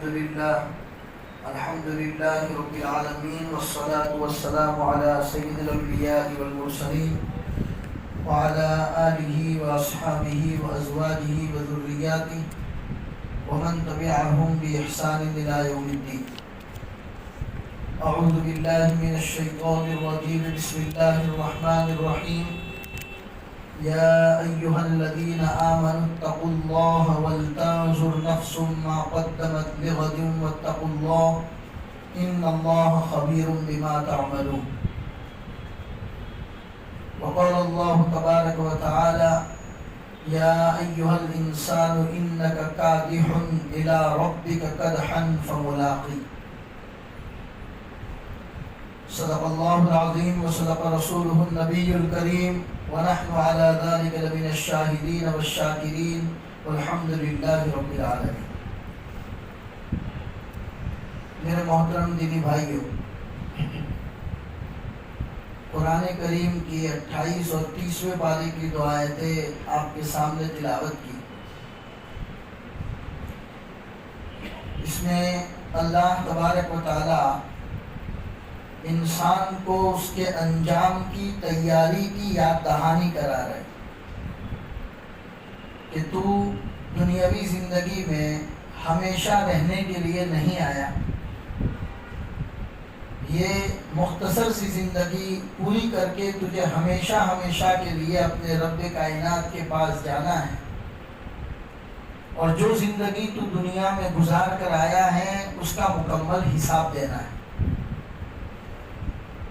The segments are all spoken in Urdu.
الحمد لله رب العالمين والصلاة والسلام على سيد الأنبياء والمرسلين وعلى آله وأصحابه وأزواجه وذرياته ومن تبعهم بإحسان إلى يوم الدين. أعوذ بالله من الشيطان الرجيم. بسم الله الرحمن الرحيم. يا أيها الذين آمنوا اتقوا الله ولتنظر نفس ما قدمت لغد واتقوا الله إن الله خبير بما تعملون. وقال الله تبارك وتعالى يا أيها الإنسان إنك كادح إلى ربك كدحا فملاقيه. صدق الله العظيم وصدق رسوله النبي الكريم ونحن على ذلك لمن الشاهدين والشاكرين والحمد لله رب العالمين. میرے محترم دینی بھائیوں، قرآن کریم کی 28 اور 30ویں پارے کی دو آیتیں آپ کے سامنے تلاوت کی. اس میں اللہ تبارک و تعالی انسان کو اس کے انجام کی تیاری کی یاد دہانی کرا رہے کہ تو دنیاوی زندگی میں ہمیشہ رہنے کے لیے نہیں آیا. یہ مختصر سی زندگی پوری کر کے تجھے ہمیشہ ہمیشہ کے لیے اپنے رب کائنات کے پاس جانا ہے، اور جو زندگی تو دنیا میں گزار کر آیا ہے اس کا مکمل حساب دینا ہے.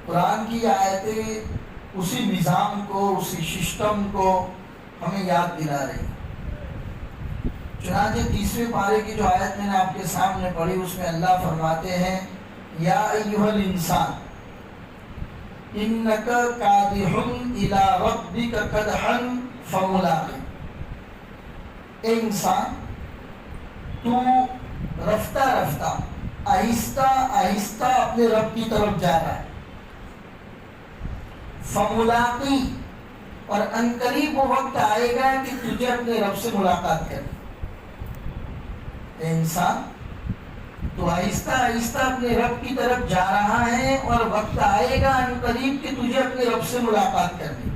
قرآن کی آیتیں اسی نظام کو، اسی سسٹم کو ہمیں یاد دلا رہی ہیں. چنانچہ 30ویں پارے کی جو آیت میں نے آپ کے سامنے پڑھی، اس میں اللہ فرماتے ہیں یا ایھا الانسان انک کادح الی ربک کدحا فملاقیہ. اے انسان، تو رفتہ رفتہ آہستہ آہستہ اپنے رب کی طرف جا رہا ہے. فملاقی، اور عنقریب وہ وقت آئے گا کہ تجھے اپنے رب سے ملاقات کرے. اے انسان، تو آہستہ آہستہ اپنے رب کی طرف جا رہا ہے، اور وقت آئے گا عنقریب کہ تجھے اپنے رب سے ملاقات کرنی.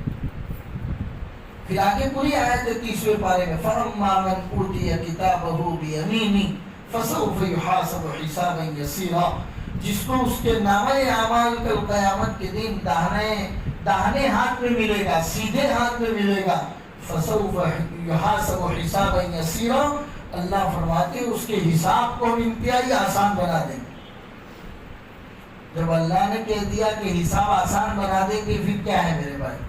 پھر آگے پوری آیت 30ویں پارے میں فَأَمَّا مَنْ أُوتِيَ كِتَابَهُ بِيَمِينِهِ فَسَوْفَ يُحَاسَبُ حِسَابًا يَسِيرًا. جس کو اس کے نامۂ اعمال کل قیامت کے دن داہنے ہاتھ میں ملے گا، سیدھے ہاتھ میں ملے گا. فَسَوْفَ يُحَاسَبُ حِسَابًا يَسِيرًا. اللہ فرماتے اس کے حساب کو ہم انتہائی آسان بنا دیں گے. جب اللہ نے کہہ دیا کہ حساب آسان بنا دیں گے، پھر کیا ہے میرے بھائی؟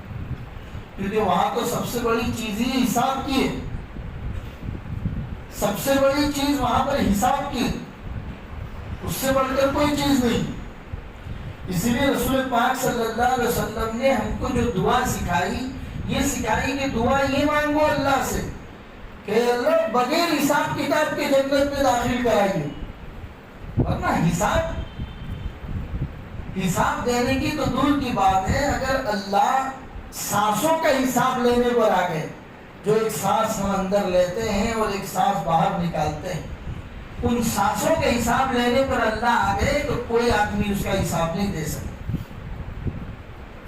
کیونکہ وہاں تو سب سے بڑی چیز ہی حساب کی ہے. سب سے بڑی چیز وہاں پر حساب کی ہے، اس سے بڑھ کر کوئی چیز نہیں. اسی لیے رسول پاک صلی اللہ علیہ وسلم نے ہم کو جو دعا سکھائی، یہ سکھائی کہ دعا یہ مانگو اللہ سے کہ اللہ بغیر حساب کتاب کے جنت میں داخل کرائیے. ورنہ حساب دینے کی تو دور کی بات ہے. اگر اللہ سانسوں کا حساب لینے پر آ گئے، جو ایک سانس ہم اندر لیتے ہیں اور ایک سانس باہر نکالتے ہیں، ان سانسوں کے حساب لینے پر اللہ آ گئے تو کوئی آدمی اس کا حساب نہیں دے سکتا.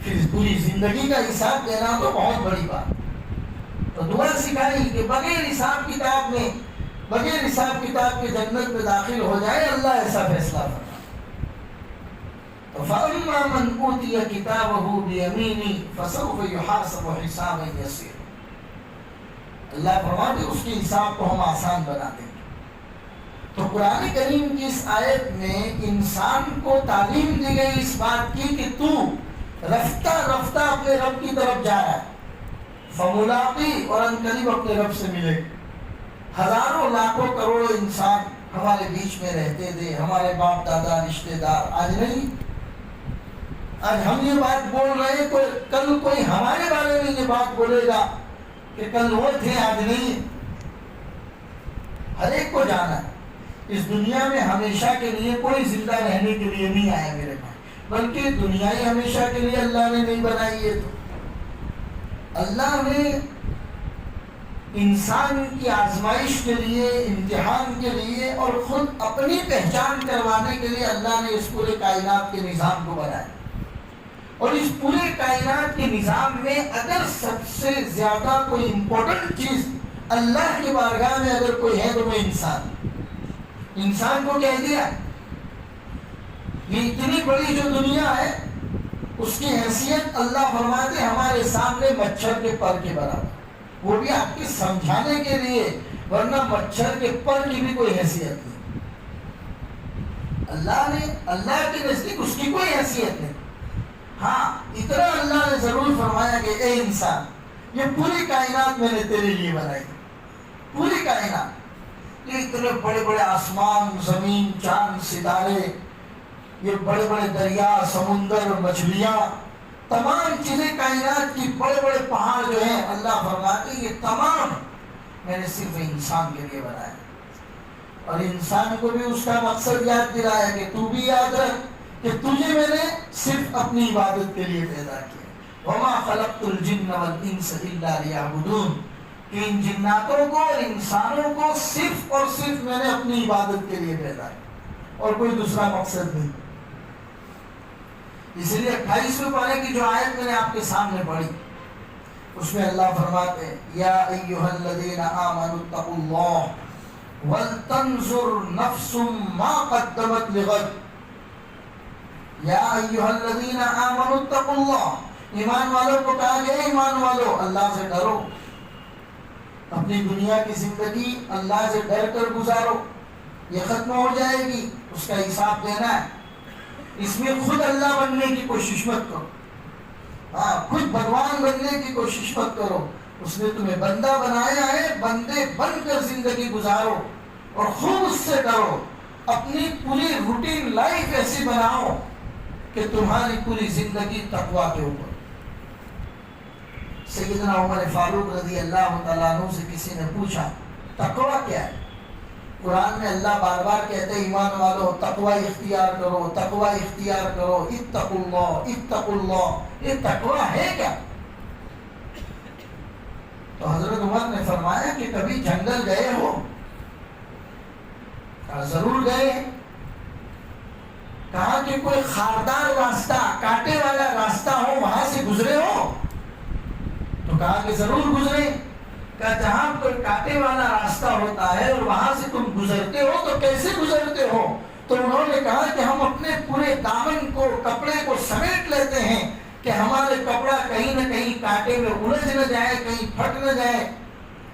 پھر پوری زندگی کا حساب دینا تو بہت بڑی بات. تو دعا سکھائی کہ بغیر حساب کتاب کے جنت میں داخل ہو جائے. اللہ ایسا فیصلہ فرمائے. فَأَمَّا مَنْ أُوتِيَ كِتَابَهُ بِيَمِينِهِ فَسَوْفَ يُحَاسَبُ حِسَابًا يَسِيرًا. اللہ فرماتے اس کے حساب کو ہم آسان بنا دیں گے. تو قرآن کریم کی اس آیت میں انسان کو تعلیم دی گئی اس بات کی کہ تو رفتہ رفتہ اپنے رب کی طرف جا رہا ہے. فملاقی، اور عنقریب اپنے رب سے ملے. ہزاروں لاکھوں کروڑوں انسان ہمارے بیچ میں رہتے تھے، ہمارے باپ دادا رشتے دار. آج نہیں. آج ہم یہ بات بول رہے ہیں، کل کوئی ہمارے بارے میں یہ بات بولے گا کہ کل وہ تھے آج نہیں. ہر ایک کو جانا ہے. اس دنیا میں ہمیشہ کے لیے کوئی زندہ رہنے کے لیے نہیں آیا میرے بھائی، بلکہ دنیا ہی ہمیشہ کے لیے اللہ نے نہیں بنائی ہے. تو اللہ نے انسان کی آزمائش کے لیے، امتحان کے لیے اور خود اپنی پہچان کروانے کے لیے اللہ نے اس پورے کائنات کے نظام کو بنایا. اور اس پورے کائنات کے نظام میں اگر سب سے زیادہ کوئی امپورٹنٹ چیز اللہ کی بارگاہ میں اگر کوئی ہے تو وہ انسان کو کہہ دیا. یہ اتنی بڑی جو دنیا ہے اس کی حیثیت اللہ فرماتے ہمارے سامنے مچھر کے پر کے برابر، وہ بھی آپ کے سمجھانے کے لیے، ورنہ مچھر کے پر کی بھی کوئی حیثیت نہیں. اللہ کے نزدیک اس کی کوئی حیثیت نہیں. ہاں اتنا اللہ نے ضرور فرمایا کہ اے انسان، یہ پوری کائنات میں نے تیرے لیے بنائی. پوری کائنات، یہ اتنے بڑے بڑے آسمان، زمین، چاند، ستارے، یہ بڑے بڑے دریا، سمندر، مچھلیاں، تمام چیزیں کائنات کی، بڑے بڑے پہاڑ جو ہیں، اللہ فرماتے ہیں یہ تمام میں نے صرف انسان کے لیے بنایا. اور انسان کو بھی اس کا مقصد یاد دلایا کہ تو بھی یاد رکھ کہ تجھے میں نے صرف اپنی عبادت کے لیے پیدا کیا. وما خلقت الجن والانس الا لیعبدون، کہ ان جناتوں کو اور انسانوں کو صرف اور صرف میں نے اپنی عبادت کے لیے پیدا کیا اور کوئی دوسرا مقصد نہیں. اس لیے 28ویں پارے کی جو آیت میں نے آپ کے سامنے پڑھی، اس میں اللہ فرماتے ہیں یا ایھا الذین آمنوا اتقوا اللہ ولتنظر نفس ما قدمت لغد. یا ایھا الذین آمنوا اتقوا اللہ، ایمان والوں کو کہا گیا ایمان والو اللہ سے ڈرو. اپنی دنیا کی زندگی اللہ سے ڈر کر گزارو، یہ ختم ہو جائے گی، اس کا حساب دینا ہے. اس میں خود اللہ بننے کی کوشش مت کرو، خود بھگوان بننے کی کوشش مت کرو. اس نے تمہیں بندہ بنایا ہے، بندے بن کر زندگی گزارو اور خوب اس سے ڈرو. اپنی پوری روٹین لائف ایسی بناؤ کہ تمہاری پوری زندگی تقویٰ کے اوپر. سیدنا عمر فاروق رضی اللہ تعالیٰ عنہ سے کسی نے پوچھا تقویٰ کیا ہے؟ قرآن میں اللہ بار بار کہتے ہیں ایمان والو تقویٰ اختیار کرو، تقویٰ اختیار کرو، اتقوا اللہ اتقوا اللہ. یہ تقویٰ ہے کیا؟ تو حضرت عمر نے فرمایا کہ کبھی جنگل گئے ہو؟ کہا ضرور گئے. کہا کہ کوئی خاردار راستہ، کانٹے والا راستہ ہو، وہاں سے گزرے ہو؟ تو کہا کہ ضرور گزرے. کہ جہاں کوئی کانٹے والا راستہ ہوتا ہے اور وہاں سے تم گزرتے ہو تو کیسے گزرتے ہو؟ تو انہوں نے کہا کہ ہم اپنے پورے دامن کو، کپڑے کو سمیٹ لیتے ہیں کہ ہمارے کپڑا کہیں نہ کہیں کانٹے میں الجھ نہ جائے، کہیں پھٹ نہ جائے.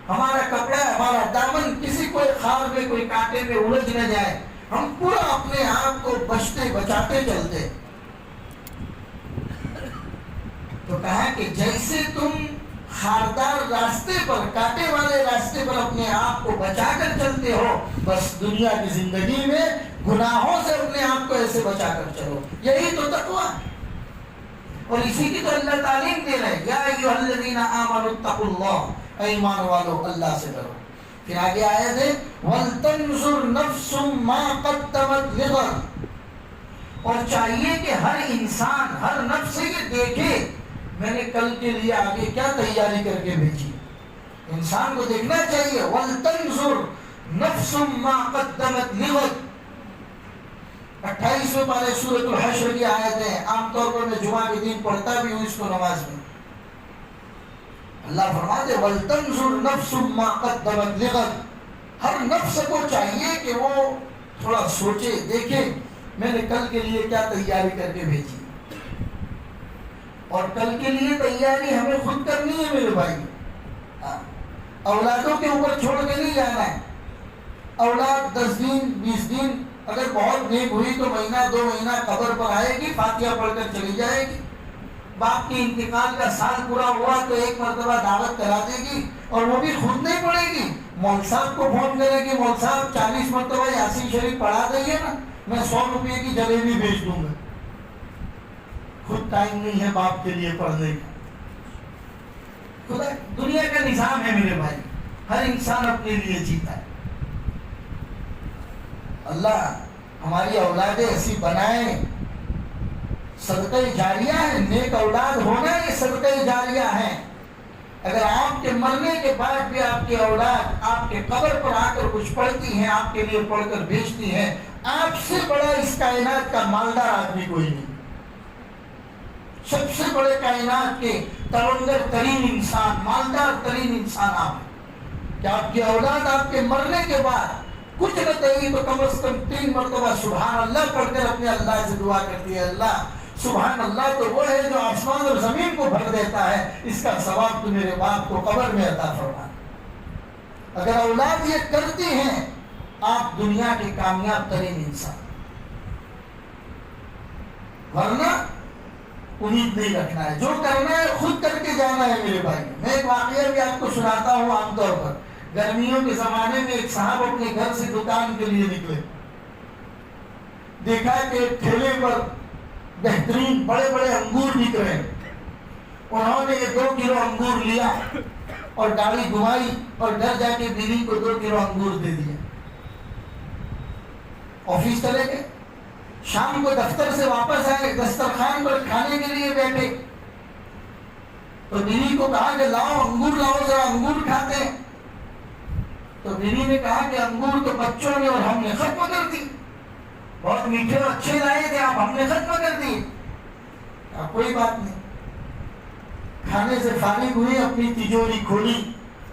ہمارا کپڑا، ہمارا دامن کسی کوئی خار میں، کوئی کانٹے میں الجھ نہ جائے. ہم پورا اپنے آپ کو بچتے بچاتے چلتے. تو کہا کہ جیسے تم خاردار راستے پر، کانٹے والے راستے پر اپنے آپ کو بچا کر چلتے ہو، بس دنیا کی زندگی میں گناہوں سے اپنے آپ کو ایسے بچا کر چلو. یہی تو تقویٰ ہے اور اسی کی تو اللہ تعلیم دے رہے ہیں. یا ایھا الذین آمنوا اتقوا اللہ، اے ایمان والو اللہ سے ڈرو. پھر آگے آیت ہے وَلْتَنْظُرْ نَفْسٌ مَا قَدَّمَتْ لِغَدٍ. اور چاہیے کہ ہر انسان، ہر نفس یہ دیکھے میں نے کل کے لیے آگے کیا تیاری کر کے بھیجی. انسان کو دیکھنا چاہیے. وَلْتَنْظُرْ نَفْسٌ مَا قَدَّمَتْ لِغَدٍ. 28ویں پارے سورۃ الحشر کی آیت ہے. عام طور پر میں جمعہ کے دن پڑھتا بھی ہوں اس کو نماز میں. اللہ فرماتے ہیں وَلْتَنْظُرْ نَفْسٌ مَا قَدَّمَتْ لِغَدٍ. ہر نفس کو چاہیے کہ وہ تھوڑا سوچے، دیکھے میں نے کل کے لیے کیا تیاری کر کے بھیجی. اور کل کے لیے تیاری ہمیں خود کرنی ہے میرے بھائی. اولادوں کے اوپر چھوڑ کے نہیں جانا ہے. اولاد 10 دن 20 دن اگر بہت نیک ہوئی تو مہینہ 2 مہینہ قبر پر آئے گی، فاتحہ پڑھ کر چلی جائے گی. باپ کے انتقال کا سال پورا ہوا تو ایک مرتبہ دعوت کرا دے گی اور وہ بھی خود نہیں پڑھے گی، مول صاحب کو فون کرے گی مول صاحب 40 مرتبہ یاسین شریف پڑھا دیں نا، میں 100 روپے کی جلیبی بیچ دوں گا. خود ٹائم نہیں ہے باپ کے لیے پڑھنے کا. خدا دنیا کا نظام ہے میرے بھائی، ہر انسان اپنے لیے جیتا ہے. اللہ ہماری اولادیں ایسی بنائے. صدقہ جاریہ ہے، نیک اولاد ہونا یہ صدقہ جاریہ ہے. اگر آپ کے مرنے کے بعد بھی آپ کی اولاد آپ کے قبر پر آ کر کچھ پڑھتی ہیں، آپ کے لیے پڑھ کر بھیجتی ہیں، آپ سے بڑا اس کائنات کا مالدار آدمی کوئی نہیں۔ سب سے بڑے کائنات کے ترنگر ترین انسان، مالدار ترین انسان آپ ہیں کہ آپ کی اولاد آپ کے مرنے کے بعد کچھ نہ کہیں تو کم از کم 3 مرتبہ سبحان اللہ پڑھ کر اپنے اللہ سے دعا کرتی ہے، اللہ سبحان اللہ تو وہ ہے جو آسمان اور زمین کو بھر دیتا ہے، اس کا ثواب تو میرے باپ کو قبر میں عطا فرما۔ اگر اولاد یہ کرتی ہیں، آپ دنیا کے کامیاب ترین انسان، ورنہ امید نہیں رکھنا ہے، جو کرنا ہے خود کر کے جانا ہے میرے بھائی۔ میں ایک واقعہ بھی آپ کو سناتا ہوں۔ عام طور پر گرمیوں کے زمانے میں ایک صاحب اپنے گھر سے دکان کے لیے نکلے، دیکھا کہ ایک ٹھیلے پر بہترین بڑے بڑے انگور بک رہے ہیں۔ انہوں نے یہ 2 کلو انگور لیا اور گاڑی گھمائی اور گھر جا کے بیوی کو 2 کلو انگور دے دیا۔ آفس چلے گئے، شام کو دفتر سے واپس آئے، دسترخوان پر کھانے کے لیے بیٹھے تو بیوی کو کہا کہ لاؤ انگور لاؤ، ذرا انگور کھاتے ہیں۔ تو بیوی نے کہا کہ انگور تو بچوں نے اور ہم نے ختم کر دی، بہت میٹھے اور اچھے لائے تھے آپ، ہم نے ختم کر دیے۔ کوئی بات نہیں، کھانے سے فارغ ہوئی، اپنی تجوری کھولی،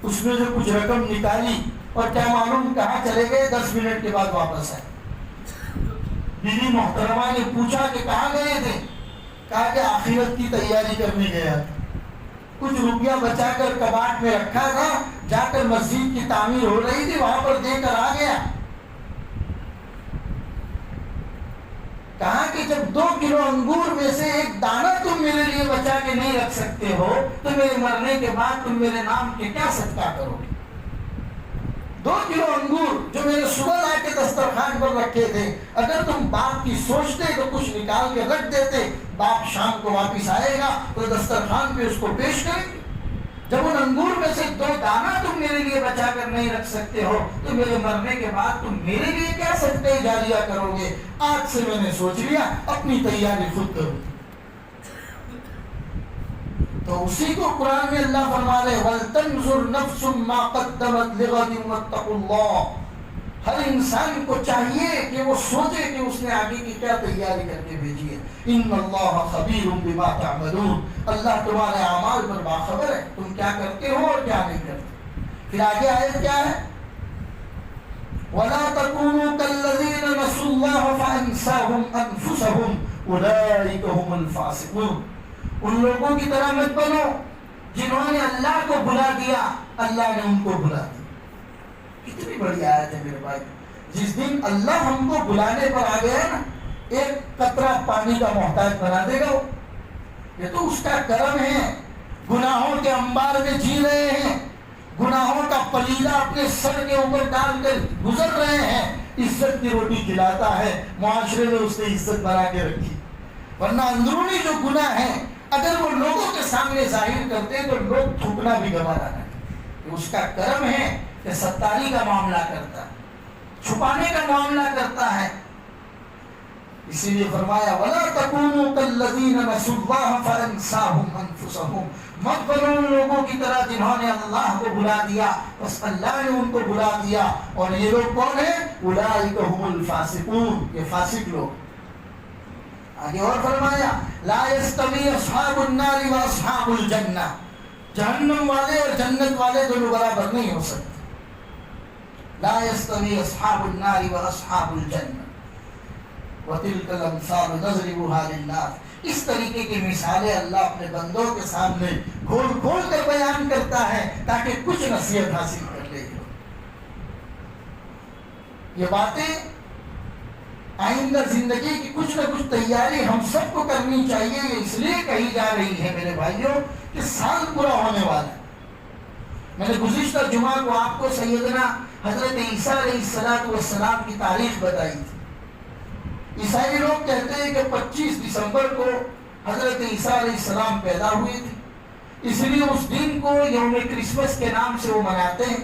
اس میں جو کچھ رقم نکالی اور کیا معلوم کہاں چلے گئے، 10 منٹ کے بعد واپس آئے۔ بیوی محترمہ نے پوچھا کہ کہاں گئے تھے؟ کہا کہ آخرت کی تیاری کرنے گیا تھا، کچھ روپیہ بچا کر کباڑ میں رکھا تھا، جا کر مسجد کی تعمیر ہو رہی تھی وہاں پر دے کر آ گیا۔ کہا کہ جب 2 کلو انگور میں سے ایک دانہ تم میرے لیے بچا کے نہیں رکھ سکتے ہو تو میرے مرنے کے بعد تم میرے نام کے کیا صدقہ کرو گے؟ 2 کلو انگور جو میں نے صبح لا کے دسترخوان پر رکھے تھے، اگر تم باپ کی سوچتے تو کچھ نکال کے رکھ دیتے، باپ شام کو واپس آئے گا تو دسترخوان پہ اس کو پیش کریں گے۔ جب ان انگور میں سے 2 دانہ تم میرے لیے بچا کر نہیں رکھ سکتے ہو تو میرے مرنے کے بعد تم میرے لیے کیا صدقہ جاریہ کرو گے؟ آج سے میں نے سوچ لیا اپنی تیاری خود کروں۔ تو اسی کو قرآن میں اللہ فرما رہے وَلْتَنْظُرْ نَفْسٌ مَا قَدَّمَتْ لِغَدٍ وَاتَّقُوا اللَّهَ۔ ہر انسان کو چاہیے کہ وہ سوچے کہ اس نے آگے کی کیا تیاری کر کے بھیجی ہے۔ ان اللہ خبیر بما تعملون، اللہ تمہارے اعمال پر باخبر ہے، تم کیا کرتے ہو اور کیا نہیں کرتے۔ پھر آگے آیت کیا ہے؟ وَلَا تَكُونُوا كَالَّذِينَ نَسُوا اللَّهَ فَأَنسَاهُمْ أَنفُسَهُمْ أُولَٰئِكَ هُمُ الْفَاسِقُونَ۔ ان لوگوں کی طرح مت بنو جنہوں نے اللہ کو بھلا دیا، اللہ نے ان کو بھلا دیا۔ کتنی بڑی آیت ہے میرے بھائی۔ جس دن اللہ ہم کو بلانے پر آ گیا نا، ایک قطرہ پانی کا محتاج بنا دے گا وہ، یہ تو اس کا کرم ہے۔ گناہوں کے انبار میں جی رہے ہیں، گناہوں کا پلیدہ اپنے سر کے اوپر ڈال کر گزر رہے ہیں، عزت کی روٹی کھلاتا ہے، معاشرے میں اس نے عزت بنا کے رکھی۔ ورنہ اندرونی جو گناہ ہیں اگر وہ لوگوں کے سامنے ظاہر کرتے تو لوگ تھوکنا بھی گوارا کرتے۔ اس کا کرم ہے کہ ستاری کا معاملہ کرتا ہے، چھپانے کا معاملہ کرتا ہے۔ اسی لیے فرمایا وَلَا تَكُونُوا كَالَّذِينَ نَسُوا اللَّهَ فَأَنسَاهُمْ أَنفُسَهُمْ۔ مت بنو ان لوگوں کی طرح جنہوں نے اللہ کو بھلا دیا، بس اللہ نے ان کو بھلا دیا۔ اور یہ لوگ کون ہیں؟ أُولَٰئِكَ هُمُ الْفَاسِقُونَ، یہ فاسق لوگ۔ آگے اور فرمایا لا يستوي اصحاب النار واصحاب الجنہ، جہنم والے اور جنت والے دونوں برابر نہیں ہو سکتے۔ لا يستوي اصحاب النار واصحاب الجنہ وتلك الامثال نضربها للناس۔ اس طریقے کی مثالیں اللہ اپنے بندوں کے سامنے کھول کھول کر بیان کرتا ہے تاکہ کچھ نصیحت حاصل کر لے۔ یہ باتیں آئندہ زندگی کی کچھ نہ کچھ تیاری ہم سب کو کرنی چاہیے۔ یہ اس لیے کہی جا رہی ہے میرے بھائیوں کہ سال پورا ہونے والا ہے۔ میں نے گزشتہ جمعہ کو آپ کو سیدنا حضرت عیسیٰ علیہ السلام کی تاریخ بتائی تھی۔ عیسائی لوگ کہتے ہیں کہ 25 دسمبر کو حضرت عیسیٰ علیہ السلام پیدا ہوئے تھے، اس لیے اس دن کو یوم کرسمس کے نام سے وہ مناتے ہیں۔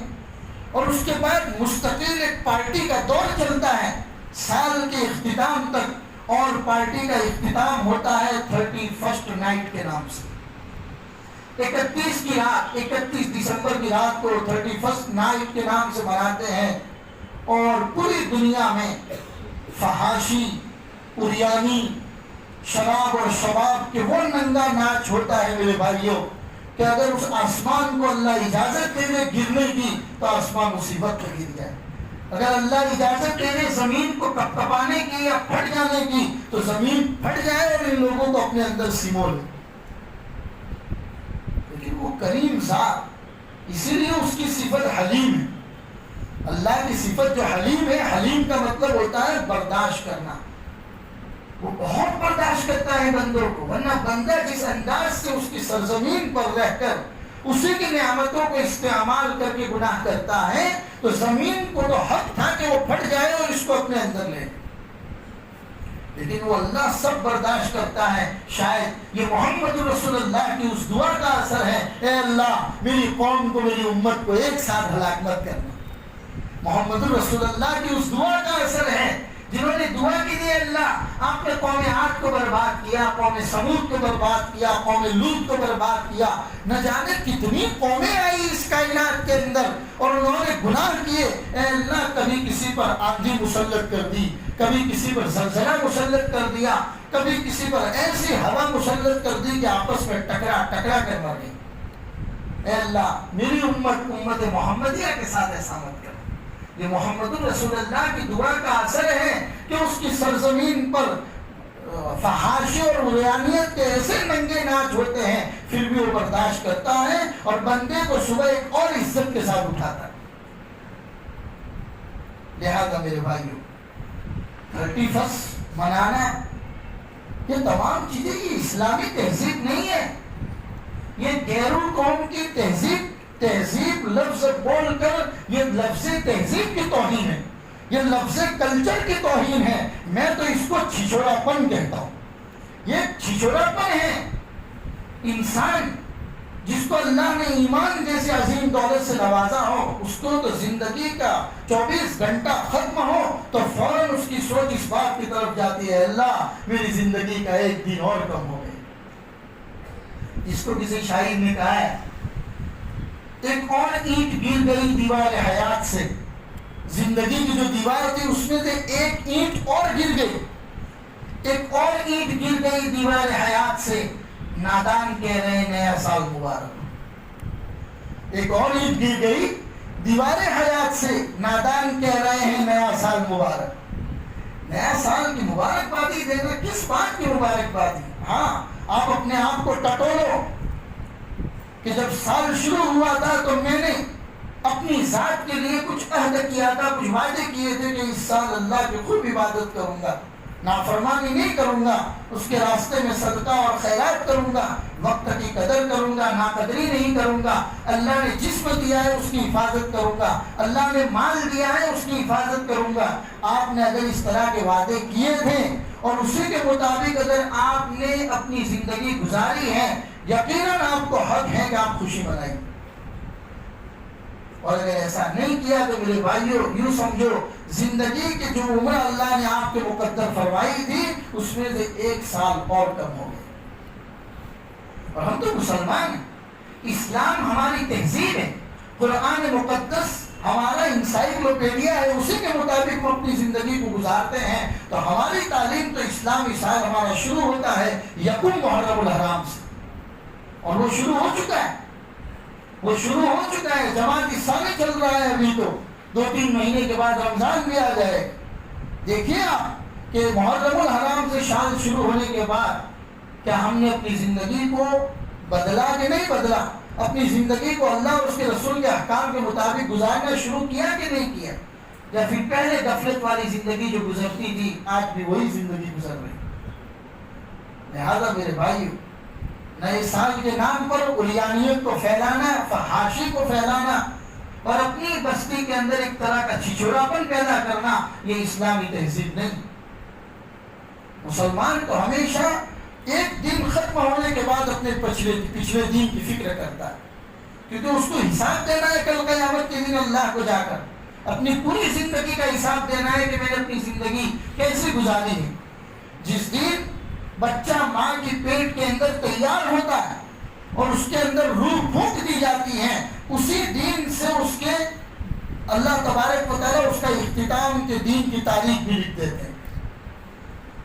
اور اس کے بعد مستقل ایک پارٹی کا دور چلتا ہے سال کے اختتام تک، اور پارٹی کا اختتام ہوتا ہے 31st نائٹ کے نام سے۔ 31 کی رات، 31 دسمبر کی رات کو 31 نائٹ کے نام سے مناتے ہیں، اور پوری دنیا میں فحاشی، اریانی، شراب اور شباب کے وہ ننگا ناچ ہوتا ہے میرے بھائیوں کہ اگر اس آسمان کو اللہ اجازت دے دے گرنے کی تو آسمان مصیبت پہ گر جائے، اگر اللہ اجازت دے دے زمین کو کپکپانے کی یا پھٹ جانے کی تو زمین پھٹ جائے اور ان لوگوں کو اپنے اندر سمو لے۔ لیکن وہ کریم ذات، اسی لیے اس کی صفت حلیم ہے۔ اللہ کی صفت جو حلیم ہے، حلیم کا مطلب ہوتا ہے برداشت کرنا، وہ بہت برداشت کرتا ہے بندوں کو، ورنہ بندہ جس انداز سے اس کی سرزمین پر رہ کر اسی کی نعمتوں کو استعمال کر کے گناہ کرتا ہے تو زمین کو تو حق تھا کہ وہ پھٹ جائے اور اس کو اپنے اندر لے، لیکن وہ اللہ سب برداشت کرتا ہے۔ شاید یہ محمد رسول اللہ کی اس دعا کا اثر ہے، اے اللہ میری قوم کو، میری امت کو ایک ساتھ ہلاک مت کرنا۔ محمد رسول اللہ کی اس دعا کا اثر ہے، جنہوں نے دعا کی تھی اللہ آپ نے قوم عاد کو برباد کیا، قوم سمود کو برباد کیا، قوم لوط کو برباد کیا، نہ جانے کتنی قومیں آئی اس کائنات کے اندر اور انہوں نے گناہ کیے، اے اللہ کبھی کسی پر آندھی مسلط کر دی، کبھی کسی پر زلزلہ مسلط کر دیا، کبھی کسی پر ایسی ہوا مسلط کر دی کہ آپس میں ٹکرا کر مر گئی۔ اے اللہ میری امت محمدیہ کے ساتھ ایسا مت کر۔ یہ محمد رسول اللہ کی دعا کا اثر ہے کہ اس کی سرزمین پر فحاشی اور عریانیت کے ایسے ننگے ناچ ہوتے ہیں، پھر بھی وہ برداشت کرتا ہے اور بندے کو صبح ایک اور عزت کے ساتھ اٹھاتا ہے۔ لہذا میرے بھائیوں 31 منانا یہ تمام چیزیں یہ اسلامی تہذیب نہیں ہے، یہ غیروں قوم کی تہذیب لفظ بول کر یہ لفظ تہذیب کی توہین ہے، یہ لفظ کلچر کی توہین ہے۔ میں تو اس کو چھچوڑاپن کہتا ہوں، یہ چھچوڑاپن ہے۔ انسان جس کو اللہ نے ایمان جیسے عظیم دولت سے نوازا ہو، اس کو تو زندگی کا 24 گھنٹہ ختم ہو تو فوراً اس کی سوچ اس بات کی طرف جاتی ہے، اللہ میری زندگی کا ایک دن اور کم ہو گئے۔ جس کو کسی شاعر نے کہا ہے ایک اور اینٹ گر گئی دیوار حیات سے، زندگی کی جو دیوار تھی اس میں سے ایک اینٹ اور گر گئی، ایک اور اینٹ گر گئی دیوار حیات سے، نادان کہہ رہے نیا سال مبارک۔ ایک اور اینٹ گر گئی دیوار حیات سے، نادان کہہ رہے ہیں نیا سال مبارک۔ نیا سال کی مبارکبادی دینا کس بات کی مبارکبادی؟ ہاں آپ اپنے آپ کو ٹٹولو کہ جب سال شروع ہوا تھا تو میں نے اپنی ذات کے لیے کچھ عہد کیا تھا، کچھ وعدے کیے تھے کہ اس سال اللہ کی خوب عبادت کروں گا، نافرمانی نہیں کروں گا، اس کے راستے میں صدقہ اور خیرات کروں گا، وقت کی قدر کروں گا، ناقدری نہیں کروں گا، اللہ نے جسم دیا ہے اس کی حفاظت کروں گا، اللہ نے مال دیا ہے اس کی حفاظت کروں گا۔ آپ نے اگر اس طرح کے وعدے کیے تھے اور اسی کے مطابق اگر آپ نے اپنی زندگی گزاری ہے، یقیناً آپ کو حق ہے کہ آپ خوشی منائیں، اور اگر ایسا نہیں کیا تو میرے بھائیوں یوں سمجھو زندگی کی جو عمر اللہ نے آپ کے مقدر فرمائی تھی اس میں سے 1 سال اور کم ہو گئے۔ اور ہم تو مسلمان ہیں، اسلام ہماری تہذیب ہے، قرآن مقدس ہمارا انسائکلوپیڈیا ہے، اسی کے مطابق ہم اپنی زندگی کو گزارتے ہیں۔ تو ہماری تعلیم تو اسلامی سال ہمارا شروع ہوتا ہے 1 محرم الحرام سے، اور وہ شروع ہو چکا ہے، وہ شروع ہو چکا ہے، جماعت ثانی چل رہا ہے، ابھی تو 2-3 مہینے کے بعد رمضان بھی آ جائے۔ دیکھیے آپ کہ محرم الحرام سے سال شروع ہونے کے بعد کیا ہم نے اپنی زندگی کو بدلا کہ نہیں بدلا؟ اپنی زندگی کو اللہ اور اس کے رسول کے احکام کے مطابق گزارنا شروع کیا کہ نہیں کیا؟ یا پھر پہلے غفلت والی زندگی جو گزرتی تھی آج بھی وہی زندگی گزر رہی؟ لہذا میرے بھائیو نئے سال کے نام پر عریانیت کو پھیلانا، فحاشی کو پھیلانا اور اپنی بستی کے اندر ایک طرح کا چھچوراپن پیدا کرنا یہ اسلامی تہذیب نہیں۔ مسلمان تو ہمیشہ ایک دن ختم ہونے کے بعد اپنے پچھلے دن کی فکر کرتا ہے، کیونکہ اس کو حساب دینا ہے کل قیامت کے دن اللہ کو جا کر، اپنی پوری زندگی کا حساب دینا ہے کہ میں نے اپنی زندگی کیسے گزاری ہے۔ جس دن بچہ ماں کی پیٹ کے اندر تیار ہوتا ہے اور اس کے اندر روح پھونک دی جاتی ہے، اسی دین سے اس کے اللہ تبارک و تعالیٰ اس کا اختتام کے دین کی تاریخ بھی لکھ دیتے ہیں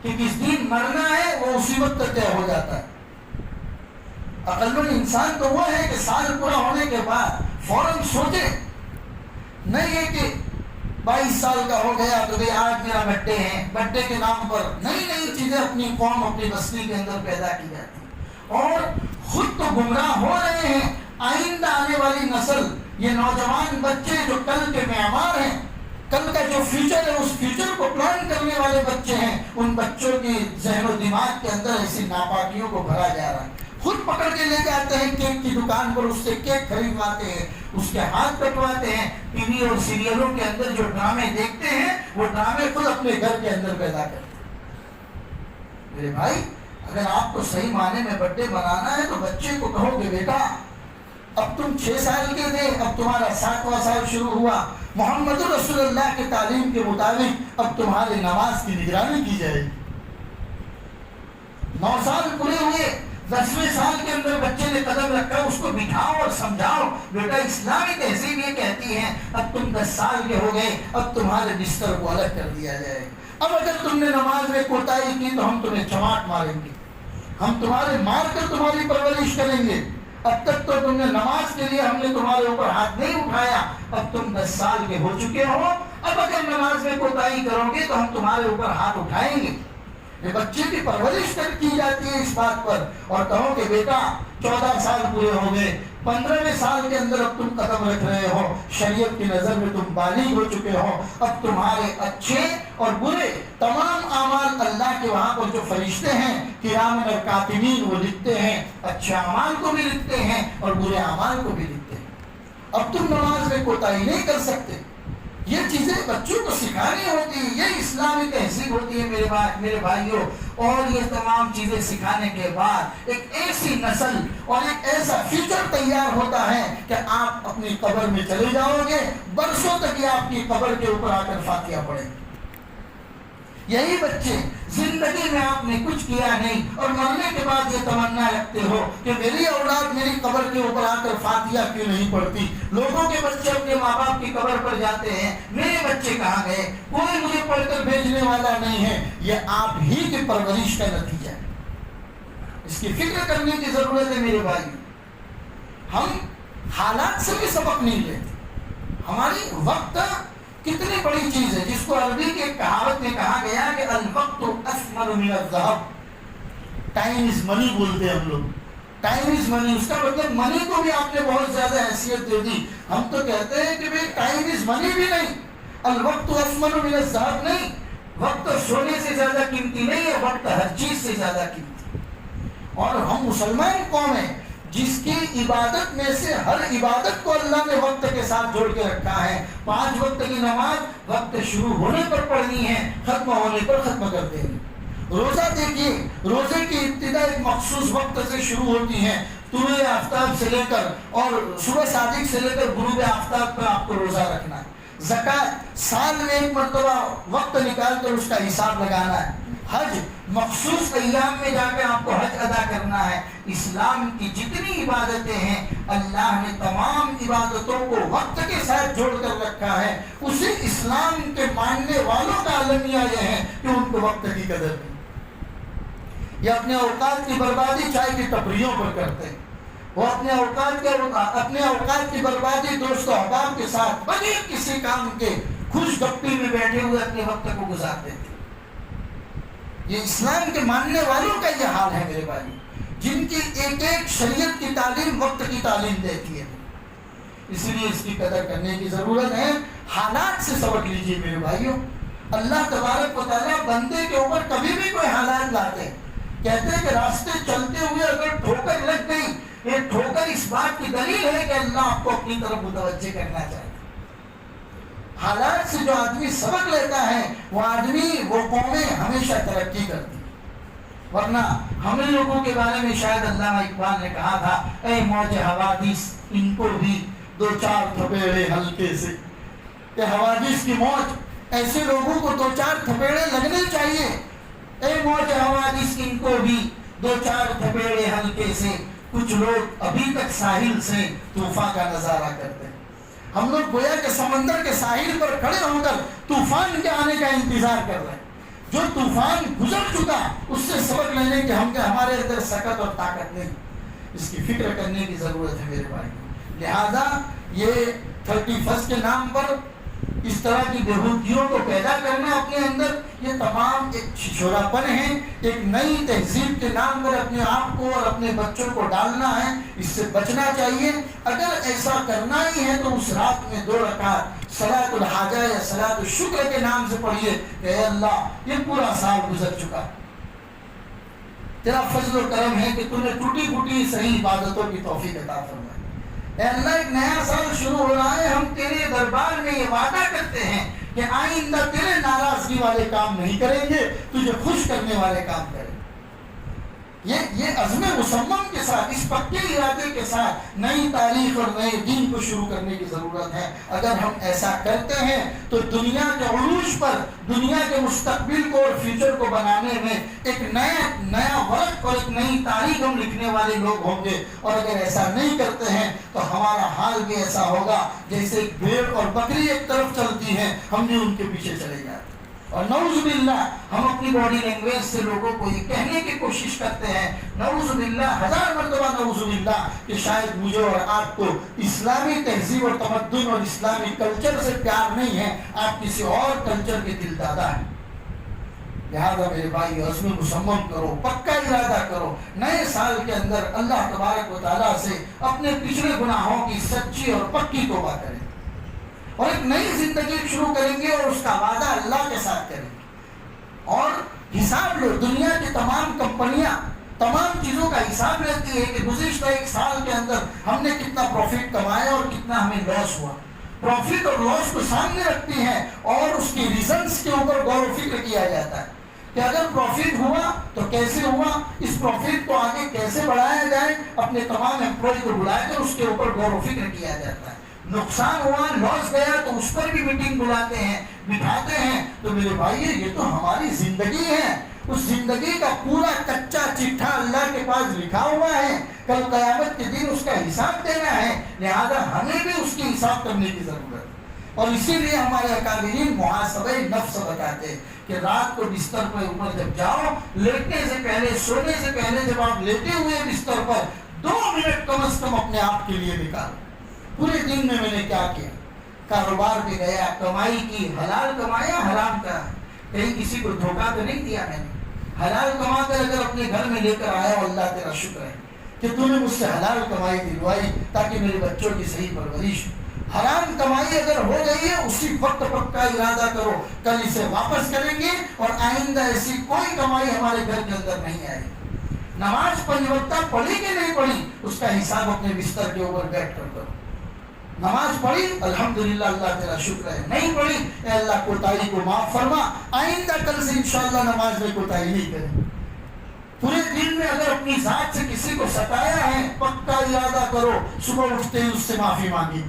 کہ کس دن مرنا ہے، وہ اسی وقت طے ہو جاتا ہے۔ عقلمند انسان تو وہ ہے کہ سال پورا ہونے کے بعد فوراً سوچے، نہیں ہے کہ 22 سال کا ہو گیا تو آج میرا برتھڈے ہے، برتھڈے کے نام پر نئی نئی چیزیں اپنی قوم اپنی بستی کے اندر پیدا کی جاتی ہیں، اور خود تو گمراہ ہو رہے ہیں، آئندہ آنے والی نسل، یہ نوجوان بچے جو کل کے معمار ہیں، کل کا جو فیوچر ہے، اس فیوچر کو پلان کرنے والے بچے ہیں، ان بچوں کی ذہن و دماغ کے اندر ایسی ناپاکیوں کو بھرا جا رہا ہے۔ خود پکڑ کے لے جاتے ہیں کیک کی دکان پر، اس سے کیک خریدواتے ہیں، اس کے ہاتھ کٹواتے ہیں، ٹی وی اور سیریلوں کے اندر جو ڈرامے دیکھتے ہیں وہ ڈرامے خود اپنے گھر کے اندر پیدا کرتے ہیں۔ میرے بھائی، اگر آپ کو صحیح معنی میں برتھ ڈے منانا ہے تو بچے کو کہو کہ بیٹا اب تم 6 سال کے تھے، اب تمہارا 7واں سال شروع ہوا، محمد رسول اللہ کی تعلیم کے مطابق اب تمہاری نماز کی نگرانی کی جائے گی۔ 9 سال پورے ہوئے، 10ویں سال کے اندر بچے نے قدم رکھا، اس کو بٹھاؤ اور سمجھاؤ، بیٹا اسلامی تہذیب یہ کہتی ہے اب تم 10 سال کے ہو گئے، اب تمہارے بستر کو الگ کر دیا جائے، اب اگر تم نے نماز میں کوتاہی کی تو ہم تمہیں چماٹ ماریں گے، ہم تمہارے مار کر تمہاری پرورش کریں گے، اب تک تو تم نے نماز کے لیے ہم نے تمہارے اوپر ہاتھ نہیں اٹھایا، اب تم 10 سال کے ہو چکے ہو، اب اگر نماز میں کوتاہی کرو گے تو ہم تمہارے اوپر ہاتھ اٹھائیں گے۔ یہ بچے کی پرورش کی جاتی ہے اس بات پر، اور کہو کہ بیٹا 14 سال پورے ہو گئے، 15ویں سال کے اندر اب تم قدم رکھ رہے ہو، شریعت کی نظر میں تم بالغ ہو چکے ہو، اب تمہارے اچھے اور برے تمام اعمال اللہ کے وہاں پر جو فرشتے ہیں کرام اور کاتبین وہ لکھتے ہیں، اچھے اعمال کو بھی لکھتے ہیں اور برے اعمال کو بھی لکھتے ہیں۔ اب تم نماز میں کوتاہی نہیں کر سکتے، یہ چیزیں بچوں کو سکھانی ہوتی ہے، یہ اسلامی تہذیب ہوتی ہے میرے بھائیوں۔ اور یہ تمام چیزیں سکھانے کے بعد ایک ایسی نسل اور ایک ایسا فیوچر تیار ہوتا ہے کہ آپ اپنی قبر میں چلے جاؤ گے، برسوں تک یہ آپ کی قبر کے اوپر آ کر فاتحہ پڑھیں گے۔ یہی بچے زندگی میں آپ نے کچھ کیا نہیں اور مرنے کے بعد یہ تمنا رکھتے ہو کہ میری اولاد میری قبر کے اوپر آ کر فاتحہ کیوں نہیں پڑھتی، لوگوں کے بچے اپنے ماں باپ کی قبر پر جاتے ہیں، میرے بچے کہاں گئے، کوئی مجھے پڑھ کر بھیجنے والا نہیں ہے۔ یہ آپ ہی کی پرورش کا نتیجہ ہے، اس کی فکر کرنے کی ضرورت ہے میرے بھائی۔ ہم حالات سے بھی سبق نہیں لیتے، ہماری وقت کتنی بڑی چیز ہے، جس کو عربی کے کہاوت میں کہا گیا کہ الوقت اثمر من الذهب، ٹائم از منی بولتے ہیں ہم لوگ، ٹائم از منی، اس کا مطلب منی کو بھی آپ نے بہت زیادہ حیثیت دے دی۔ ہم تو کہتے ہیں کہ بھئی ٹائم از منی بھی نہیں، الوقت اثمر من الذهب نہیں، وقت سونے سے زیادہ قیمتی نہیں ہے، وقت ہر چیز سے زیادہ قیمتی۔ اور ہم مسلمان قوم ہیں جس کی عبادت میں سے ہر عبادت کو اللہ نے وقت کے ساتھ جوڑ کے رکھا ہے۔ 5 وقت کی نماز وقت شروع ہونے پر پڑھنی ہے، ختم ہونے پر ختم کر دینی۔ روزہ دیکھیے، روزے کی ابتدا ایک مخصوص وقت سے شروع ہوتی ہے، طلوع آفتاب سے لے کر اور صبح صادق سے لے کر غروب آفتاب پر آپ کو روزہ رکھنا ہے۔ زکوٰۃ سال میں ایک مرتبہ وقت نکال کر اس کا حساب لگانا ہے۔ حج مخصوص ایام میں جا کے آپ کو حج ادا کرنا ہے۔ اسلام کی جتنی عبادتیں ہیں اللہ نے تمام عبادتوں کو وقت کے ساتھ جوڑ کر رکھا ہے۔ اسی اسلام کے ماننے والوں کا المیہ یہ ہے کہ ان کو وقت کی قدر نہیں، یہ اپنے اوقات کی بربادی چائے کی ٹپریوں پر کرتے ہیں، وہ اپنے اوقات کی بربادی دوست و احباب کے ساتھ بغیر کسی کام کے خوش گپی میں بیٹھے ہوئے اپنے وقت کو گزارتے تھے۔ یہ اسلام کے ماننے والوں کا یہ حال ہے میرے بھائی، جن کی ایک ایک شریعت کی تعلیم وقت کی تعلیم دیتی ہے، اس لیے اس کی قدر کرنے کی ضرورت ہے۔ حالات سے سبق لیجیے میرے بھائیوں۔ اللہ تبارک و تعالیٰ بندے کے اوپر کبھی بھی کوئی حالات لاتے ہیں، کہتے ہیں کہ راستے چلتے ہوئے اگر ٹھوکر لگ گئی، یہ ٹھوکر اس بات کی دلیل ہے کہ اللہ آپ کو اپنی طرف متوجہ کرنا چاہتا ہے۔ حالات سے جو آدمی سبق لیتا ہے وہ آدمی وہ قومیں ہمیشہ ترقی کرتی، ورنہ ہم لوگوں کے بارے میں شاید علامہ اقبال نے کہا تھا، اے موج حوادث ان کو بھی 2-4 تھپیڑے ہلکے سے۔ کہ حوادث کی موج، ایسے لوگوں کو 2-4 تھپیڑے لگنے چاہیے۔ اے موج حوادث ان کو بھی 2-4 تھپیڑے ہلکے سے، کچھ لوگ ابھی تک ساحل سے طوفان کا نظارہ کرتے ہیں. ہم لوگ گویا کہ سمندر کے ساحل پر کھڑے ہو کر طوفان کے آنے کا انتظار کر رہے ہیں. جو طوفان گزر چکا اس سے سبق لینے کے ہمارے اندر سکت اور طاقت نہیں. اس کی فکر کرنے کی ضرورت ہے میرے بھائی. لہذا یہ 31 کے نام پر اس طرح کی بےہودگیوں کو پیدا کرنا اپنے اندر، یہ تمام ایک چھچوراپن ہے. ایک نئی تہذیب کے نام پر اپنے آپ کو اور اپنے بچوں کو ڈالنا ہے. اس سے بچنا چاہیے. اگر ایسا کرنا ہی ہے تو اس رات میں 2 رکعت صلاۃ الحاجہ یا صلاۃ الشکر کے نام سے پڑھیے کہ اے اللہ یہ پورا سال گزر چکا، تیرا فضل و کرم ہے کہ تو نے ٹوٹی پھوٹی صحیح عبادتوں کی توفیق عطا فرمائی. اے اللہ ایک نیا سال شروع ہو رہا ہے، ہم تیرے دربار میں یہ وعدہ کرتے ہیں کہ آئندہ تیرے ناراضگی والے کام نہیں کریں گے، تجھے خوش کرنے والے کام کریں گے. یہ عزم مصمم کے ساتھ، اس پکے ارادے کے ساتھ نئی تاریخ اور نئے دین کو شروع کرنے کی ضرورت ہے. اگر ہم ایسا کرتے ہیں تو دنیا کے عروج پر، دنیا کے مستقبل کو اور فیوچر کو بنانے میں ایک نیا ورق اور ایک نئی تاریخ ہم لکھنے والے لوگ ہوں گے. اور اگر ایسا نہیں کرتے ہیں تو ہمارا حال بھی ایسا ہوگا جیسے ایک بھیڑ اور بکری ایک طرف چلتی ہیں، ہم بھی ان کے پیچھے چلے جاتے ہیں. اور نعوذ باللہ ہم اپنی باڈی لینگویج سے لوگوں کو یہ کہنے کی کوشش کرتے ہیں، نعوذ باللہ، 1000 مرتبہ نعوذ باللہ، کہ شاید مجھے اور آپ کو اسلامی تہذیب اور تمدن اور اسلامی کلچر سے پیار نہیں ہے، آپ کسی اور کلچر کے دل دادا ہیں. لہذا میرے بھائی عزم مصمم کرو، پکا ارادہ کرو. نئے سال کے اندر اللہ تبارک و تعالیٰ سے اپنے پچھلے گناہوں کی سچی اور پکی توبہ کریں اور ایک نئی زندگی شروع کریں گے اور اس کا وعدہ اللہ کے ساتھ کریں گے. اور حساب لو، دنیا کی تمام کمپنیاں تمام چیزوں کا حساب لیتی ہے کہ گزشتہ 1 سال کے اندر ہم نے کتنا پروفٹ کمایا اور کتنا ہمیں لاس ہوا. پروفٹ اور لاس کو سامنے رکھتی ہیں اور اس کی ریزنس کے اوپر غور و فکر کیا جاتا ہے کہ اگر پروفٹ ہوا تو کیسے ہوا، اس پروفٹ کو آگے کیسے بڑھایا جائے. اپنے تمام امپلائی کو بلا کر اس کے اوپر غور و فکر کیا جاتا ہے. نقصان ہوا، لاس گیا تو اس پر بھی میٹنگ بلاتے ہیں، بٹھاتے ہیں. تو میرے بھائی یہ تو ہماری زندگی ہے، اس زندگی کا پورا کچا چٹھا اللہ کے پاس لکھا ہوا ہے. کل قیامت کے دن اس کا حساب دینا ہے. لہذا ہمیں بھی اس کی حساب کرنے کی ضرورت ہے. اور اسی لیے ہمارے اکابرین محاسبہ نفس بتاتے ہیں کہ رات کو بستر پر اوپر جب جاؤ، لیٹنے سے پہلے، سونے سے پہلے، جب آپ لیٹے ہوئے بستر پر 2 منٹ کم از کم اپنے آپ کے لیے نکالو. پورے دن میں نے کیا کیا؟ کاروبار پہ گیا، کمائی کی، حلال کمایا، حرام کا، کہیں کسی کو دھوکہ تو نہیں دیا میں نے. حلال کما کر اگر اپنے گھر میں لے کر آیا، اللہ تیرا شکر ہے کہ تو نے مجھ سے حلال کمائی دلوائی تاکہ میرے بچوں کی صحیح پرورش. حرام کمائی اگر ہو گئی ہے، اسی وقت پکا ارادہ کرو کل اسے واپس کریں گے اور آئندہ ایسی کوئی کمائی ہمارے گھر کے اندر نہیں آئے گی. نماز 5 وقتہ پڑھی کہ نہیں پڑھی، اس کا حساب اپنے بستر کے اوپر بیٹھ کر کرو. نماز پڑھی الحمدللہ، اللہ تیرا شکر ہے. نہیں پڑھی، اے اللہ کوتاہی کو معاف فرما، آئندہ کل سے انشاءاللہ نماز میں کوتاہی نہیں کریں. پورے دن میں اگر اپنی ذات سے کسی کو ستایا ہے، پکا ارادہ کرو صبح اٹھتے ہی اس سے معافی مانگی.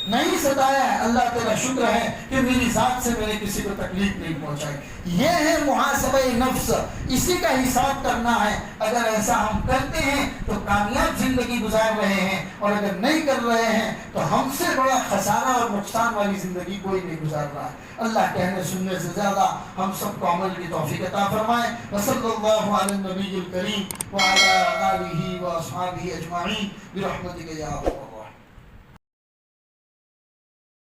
نہیں ستایا ہے، اللہ تیرا شکر ہے کہ میری ذات سے میں نے کسی کو تکلیف نہیں پہنچائی. یہ ہے محاسبہ نفس، اسی کا حساب کرنا ہے. اگر ایسا ہم کرتے ہیں تو کامیاب زندگی گزار رہے ہیں، اور اگر نہیں کر رہے ہیں تو ہم سے بڑا خسارہ اور نقصان والی زندگی کوئی نہیں گزار رہا ہے. اللہ کہنے سننے سے زیادہ ہم سب کو عمل کی توفیق عطا فرمائے. وصلی اللہ علی النبی الکریم وعلی آلہ واصحابہ اجمعین برحمتک یا اللہ.